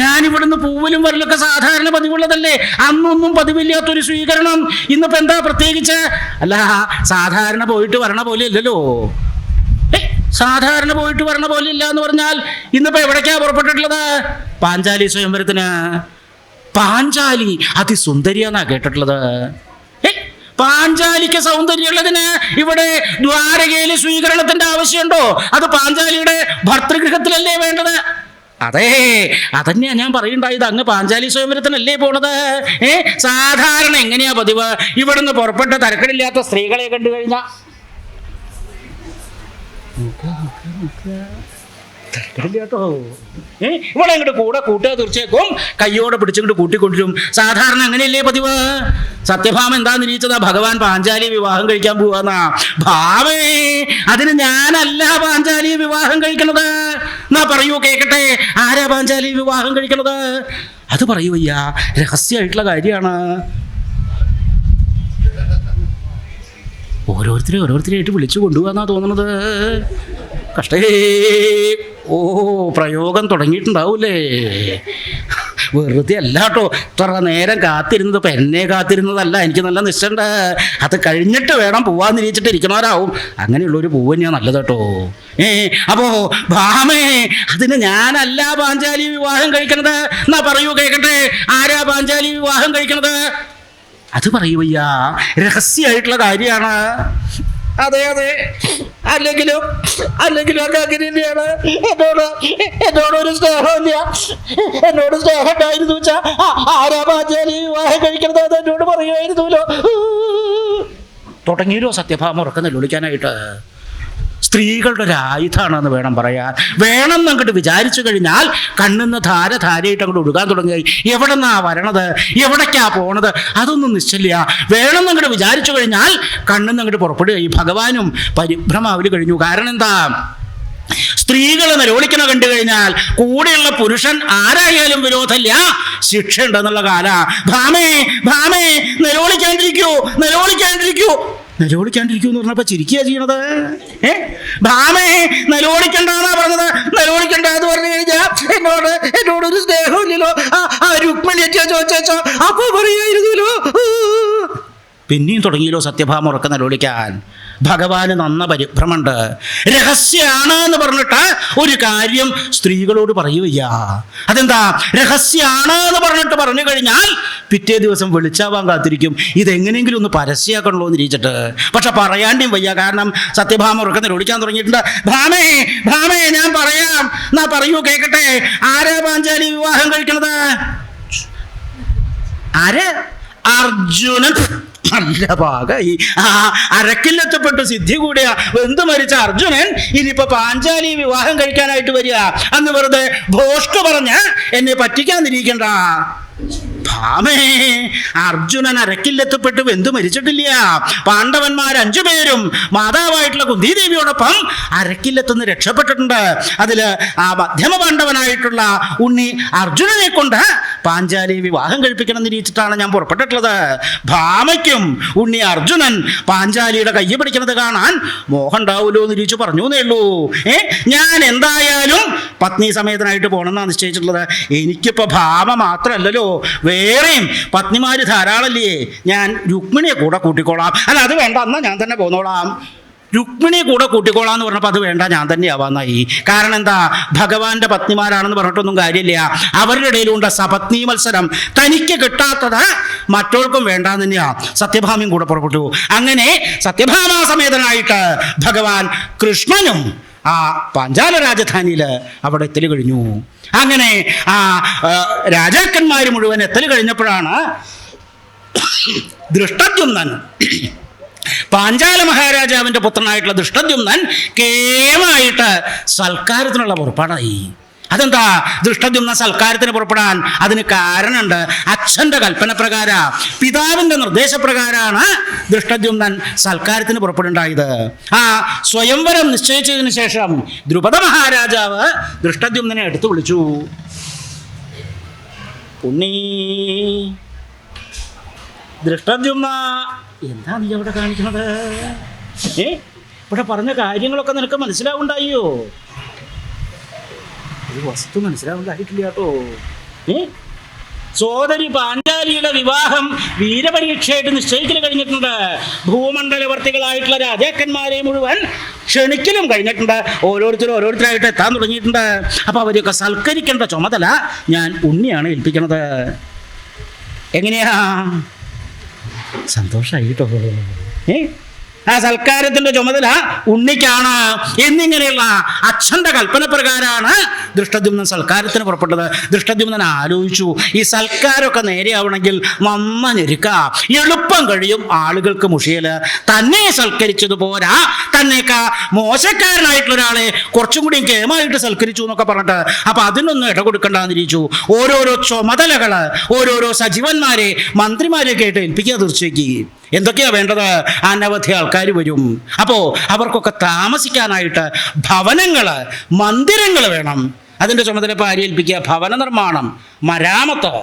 ഞാനിവിടുന്ന് പൂവലും വരലൊക്കെ സാധാരണ പതിവുള്ളതല്ലേ, അന്നൊന്നും പതിവില്ലാത്തൊരു സ്വീകരണം. ഇന്നിപ്പോ എന്താ പ്രത്യേകിച്ച്? അല്ല, സാധാരണ പോയിട്ട് വരണ പോലെ അല്ലല്ലോ. സാധാരണ പോയിട്ട് വരണ പോലെ ഇല്ല എന്ന് പറഞ്ഞാൽ ഇന്നിപ്പോ എവിടേക്കാ പുറപ്പെട്ടിട്ടുള്ളത്? പാഞ്ചാലി സ്വയംവരത്തിന്. പാഞ്ചാലി അതിസുന്ദരിയാന്നാ കേട്ടിട്ടുള്ളത്. പാഞ്ചാലിക്ക് സൗന്ദര്യമുള്ളതിന് ഇവിടെ ദ്വാരകയിലെ സ്വീകരണത്തിന്റെ ആവശ്യമുണ്ടോ? അത് പാഞ്ചാലിയുടെ ഭർതൃഗൃഹത്തിലല്ലേ വേണ്ടത്? അതെ, അതന്നെയാ ഞാൻ പറയുണ്ടായത്. അങ്ങ് പാഞ്ചാലി സ്വയംവരത്തിനല്ലേ പോണത്. സാധാരണ എങ്ങനെയാ പതിവ്? ഇവിടുന്ന് പുറപ്പെട്ട തരക്കടില്ലാത്ത സ്ത്രീകളെ കണ്ടു കഴിഞ്ഞാൽ കേട്ടോ, ഇവിടെ അങ്ങോട്ട് കൂടെ കൂട്ടുക, തീർച്ചയാക്കും കയ്യോടെ പിടിച്ചിങ്ങോട്ട് കൂട്ടിക്കൊണ്ടിരും. സാധാരണ അങ്ങനെയല്ലേ പതിവ്. സത്യഭാമ എന്താ നിരീച്ചതാ? ഭഗവാൻ പാഞ്ചാലി വിവാഹം കഴിക്കാൻ പോവാന്നാ. ഭാവേ, അതിന് ഞാനല്ല പാഞ്ചാലി വിവാഹം കഴിക്കണത്. എന്നാ പറയൂ, കേക്കട്ടെ, ആരാ പാഞ്ചാലി വിവാഹം കഴിക്കണത്? അത് പറയൂ അയ്യാ, രഹസ്യമായിട്ടുള്ള കാര്യമാണ്. ഓരോരുത്തരെയായിട്ട് വിളിച്ചു കൊണ്ടുപോകാന്നാ തോന്നുന്നത്. കഷ്ടേ. ഓ, പ്രയോഗം തുടങ്ങിയിട്ടുണ്ടാവൂലേ. വെറുതെ അല്ല കേട്ടോ ഇത്ര നേരം കാത്തിരുന്നത്. ഇപ്പം എന്നെ കാത്തിരുന്നതല്ല, എനിക്ക് നല്ല നിശ്ചയുണ്ട്. അത് കഴിഞ്ഞിട്ട് വേണം പോവാന്നിരിച്ചിട്ട് ഇരിക്കണവരാവും. അങ്ങനെയുള്ളൊരു പൂവ് തന്നെയാണ് നല്ലത് കേട്ടോ. അപ്പോ ഭാമേ, അതിന് ഞാനല്ല പാഞ്ചാലി വിവാഹം കഴിക്കണത്. എന്നാ പറയൂ, കേക്കട്ടെ, ആരാ പാഞ്ചാലി വിവാഹം കഴിക്കണത്? അത് പറയൂയ്യാ, രഹസ്യമായിട്ടുള്ള കാര്യമാണ്. അതെ, അല്ലെങ്കിലും ഒക്കെ അങ്ങനെ തന്നെയാണ്. എന്നോടൊരു സ്നേഹമില്ല. എന്നോട് സ്നേഹം ഉണ്ടായിരുന്നു വെച്ചാ ആരാ പാഞ്ചാലി വിവാഹം കഴിക്കണത് അത് എന്നോട് പറയുമായിരുന്നല്ലോ. തുടങ്ങിയല്ലോ സത്യഭാമ ഉറക്കം നിലവിളിക്കാനായിട്ട്. സ്ത്രീകളുടെ ഒരു ആയുധമാണെന്ന് വേണം പറയാൻ. വേണമെന്ന് അങ്ങോട്ട് വിചാരിച്ചു കഴിഞ്ഞാൽ കണ്ണിന്ന് ധാരയായിട്ട് അങ്ങോട്ട് ഒഴുകാൻ തുടങ്ങി. എവിടെ നിന്നാ വരണത്, എവിടേക്കാ പോണത്, അതൊന്നും നിശ്ചയില്ല. വേണമെന്ന് അങ്ങോട്ട് വിചാരിച്ചു കഴിഞ്ഞാൽ കണ്ണിന്ന് അങ്ങോട്ട് പുറപ്പെടുക. ഈ ഭഗവാനും പരിഭ്രമാവല് കഴിഞ്ഞു. കാരണം എന്താ? സ്ത്രീകൾ നിരോളിക്കണ കണ്ടു കഴിഞ്ഞാൽ കൂടെയുള്ള പുരുഷൻ ആരായാലും വിരോധമില്ല, ശിക്ഷ ഉണ്ടെന്നുള്ള കാല. ഭാമേ നിരോളിക്കാണ്ടിരിക്കൂ എന്ന് പറഞ്ഞപ്പോ ചിരിക്കുക ചെയ്യണത്. ഭാമേ നിരോളിക്കണ്ടെന്നാ പറഞ്ഞത്. നിരോളിക്കണ്ട എന്ന് പറഞ്ഞു കഴിഞ്ഞാൽ എന്നോടൊരു സ്നേഹമില്ലല്ലോ. ആ രുക്മിണി ചോദിച്ചോ അപ്പൊ പറയായിരുന്നല്ലോ. പിന്നെയും തുടങ്ങിയല്ലോ സത്യഭാമ ഉറക്കം നിരോളിക്കാൻ. ഭഗവാന് നന്ന പരിഭ്രമുണ്ട്. രഹസ്യമാണ് എന്ന് പറഞ്ഞിട്ട് ഒരു കാര്യം സ്ത്രീകളോട് പറയുകയ്യ. അതെന്താ? രഹസ്യമാണ് എന്ന് പറഞ്ഞിട്ട് പറഞ്ഞു കഴിഞ്ഞാൽ പിറ്റേ ദിവസം വെളിച്ചാവാൻ കാത്തിരിക്കും. ഇതെങ്ങനെയെങ്കിലും ഒന്ന് പരസ്യമാക്കണല്ലോ എന്ന് ഇരിച്ചിട്ട്. പക്ഷെ പറയാണ്ടും വയ്യ. കാരണം സത്യഭാമ ഉറക്കത്തിൽ ഒളിക്കാൻ തുടങ്ങിയിട്ടുണ്ട്. ഭാമേ ഞാൻ പറയാം. എന്നാ പറയൂ, കേക്കട്ടെ, ആരാ പാഞ്ചാലി വിവാഹം കഴിക്കണത്? ആര്? അർജുനൻ. നല്ല ഭാഗമായി. അരക്കില്ലെത്തപ്പെട്ട് സിദ്ധി കൂടിയ വെന്തു മരിച്ച അർജുനൻ ഇനിയിപ്പോ പാഞ്ചാലി വിവാഹം കഴിക്കാനായിട്ട് വരിക. അന്ന് വെറുതെ ഭോഷ്ക് പറഞ്ഞ് എന്നെ പറ്റിക്കാതിരിക്കണ്ട. ഭാമേ, അർജുനൻ അരക്കില്ലെത്തപ്പെട്ട് വെന്തു മരിച്ചിട്ടില്ല. പാണ്ഡവന്മാർ 5 പേരും മാതാവായിട്ടുള്ള കുന്തിദേവിയോടൊപ്പം അരക്കില്ലെത്തുനിന്ന് രക്ഷപ്പെട്ടിട്ടുണ്ട്. അതില് ആ മധ്യമ പാണ്ഡവനായിട്ടുള്ള ഉണ്ണി അർജുനനെ കൊണ്ട് പാഞ്ചാലി വിവാഹം കഴിപ്പിക്കണം എന്ന് ഇരിച്ചിട്ടാണ് ഞാൻ പുറപ്പെട്ടിട്ടുള്ളത്. ഭാമയ്ക്കും ഉണ്ണി അർജുനൻ പാഞ്ചാലിയുടെ കയ്യെ പിടിക്കുന്നത് കാണാൻ മോഹം ഉണ്ടാവുമല്ലോ എന്ന് ഇരിച്ചു പറഞ്ഞു എന്നേ ഉള്ളൂ. ഞാൻ എന്തായാലും പത്നി സമേതനായിട്ട് പോകണമെന്നാണ് നിശ്ചയിച്ചിട്ടുള്ളത്. എനിക്കിപ്പോ ഭാമ മാത്രമല്ലല്ലോ, വേറെയും പത്നിമാര് ധാരാളല്ലേ. ഞാൻ രുക്മിണിയെ കൂടെ കൂട്ടിക്കോളാം. അല്ല, അത് വേണ്ട, എന്നാ ഞാൻ തന്നെ പോന്നോളാം. രുക്മിണിയെ കൂടെ കൂട്ടിക്കോളാം എന്ന് പറഞ്ഞപ്പോൾ അത് വേണ്ട, ഞാൻ തന്നെ ആവാന്നായി. കാരണം എന്താ? ഭഗവാന്റെ പത്നിമാരാണെന്ന് പറഞ്ഞിട്ടൊന്നും കാര്യമില്ല. അവരുടെ ഇടയിലുള്ള സപത്നി മത്സരം തനിക്ക് കിട്ടാത്തത് മറ്റോർക്കും വേണ്ടാന്ന് തന്നെയാ. സത്യഭാമയും കൂടെ പുറപ്പെട്ടു. അങ്ങനെ സത്യഭാമാസമേതനായിട്ട് ഭഗവാൻ കൃഷ്ണനും ആ പാഞ്ചാല രാജധാനിയിൽ അവിടെ എത്തൽ കഴിഞ്ഞു. അങ്ങനെ ആ രാജാക്കന്മാർ മുഴുവൻ എത്തൽ കഴിഞ്ഞപ്പോഴാണ് ദൃഷ്ടദ്യുമ്നൻ, പാഞ്ചാല മഹാരാജാവിൻ്റെ പുത്രനായിട്ടുള്ള ദൃഷ്ടദ്യുമ്നൻ കേമായിട്ട് സൽക്കാരത്തിനുള്ള പുറപ്പാടായി. അതെന്താ? ദൃഷ്ടദ്യുമ്ന സൽക്കാരത്തിന് പുറപ്പെടാൻ അതിന് കാരണമുണ്ട്. അച്ഛൻ്റെ കൽപ്പന പ്രകാരം, പിതാവിൻ്റെ നിർദ്ദേശപ്രകാരമാണ് ദൃഷ്ടദ്യുമ്നൻ സൽക്കാരത്തിന് പുറപ്പെടുണ്ടായത്. ആ സ്വയംവരം നിശ്ചയിച്ചതിന് ശേഷം ദ്രുപദ മഹാരാജാവ് ദൃഷ്ടദ്യുമ്നെ എടുത്തു വിളിച്ചു. ഉണ്ണീ ദൃഷ്ടദ്യുമ്ന, എന്താ നീ അവിടെ കാണിക്കണത്? ഇവിടെ പറഞ്ഞ കാര്യങ്ങളൊക്കെ നിനക്ക് മനസ്സിലാവുണ്ടായോ? ഒരു വസ്തു മനസ്സിലാവുന്നതായിട്ടില്ല കേട്ടോ. സോദരി പാഞ്ചാലിയുടെ വിവാഹം വീരപരീക്ഷയായിട്ട് നിശ്ചയിക്കൽ കഴിഞ്ഞിട്ടുണ്ട്. ഭൂമണ്ഡലവർത്തികളായിട്ടുള്ള രാജാക്കന്മാരെ മുഴുവൻ ക്ഷണിക്കലും കഴിഞ്ഞിട്ടുണ്ട്. ഓരോരുത്തരായിട്ട് എത്താൻ തുടങ്ങിയിട്ടുണ്ട്. അപ്പൊ അവരെയൊക്കെ സൽക്കരിക്കേണ്ട ചുമതല ഞാൻ ഉണ്ണിയാണ് ഏൽപ്പിക്കണത്. എങ്ങനെയാ? സന്തോഷമായി കേട്ടോ. ആ സൽക്കാരത്തിന്റെ ചുമതല ഉണ്ണിക്കാണ് എന്നിങ്ങനെയുള്ള അച്ഛന്റെ കൽപ്പന പ്രകാരമാണ് ദൃഷ്ടദ്യുമ്നൻ സൽക്കാരത്തിന് പുറപ്പെട്ടത്. ദൃഷ്ടദ്യുമ്നൻ ആലോചിച്ചു, ഈ സൽക്കാരമൊക്കെ നേരെയാവണമെങ്കിൽ നന്ന ഞെരുക്ക, എളുപ്പം കഴിയും ആളുകൾക്ക് മുഷിയല്. തന്നെ സൽക്കരിച്ചത് പോരാ, തന്നേക്കാ മോശക്കാരനായിട്ടുള്ള ഒരാളെ കുറച്ചും കൂടി കേമായിട്ട് സൽക്കരിച്ചു എന്നൊക്കെ പറഞ്ഞിട്ട് അപ്പൊ അതിനൊന്നും ഇട കൊടുക്കണ്ടെന്നിരിച്ചു. ഓരോരോ ചുമതലകള് ഓരോരോ സജീവന്മാരെ മന്ത്രിമാരെയൊക്കെ ആയിട്ട് ഏൽപ്പിക്കുക. തീർച്ചയായും എന്തൊക്കെയാ വേണ്ടത്? അനവധി ആൾക്കാർ വരും. അപ്പോൾ അവർക്കൊക്കെ താമസിക്കാനായിട്ട് ഭവനങ്ങള് മന്ദിരങ്ങൾ വേണം. അതിൻ്റെ ചുമതല ഇപ്പോൾ ആരെ ഏൽപ്പിക്കുക? ഭവന നിർമ്മാണം, മരാമത്ത്.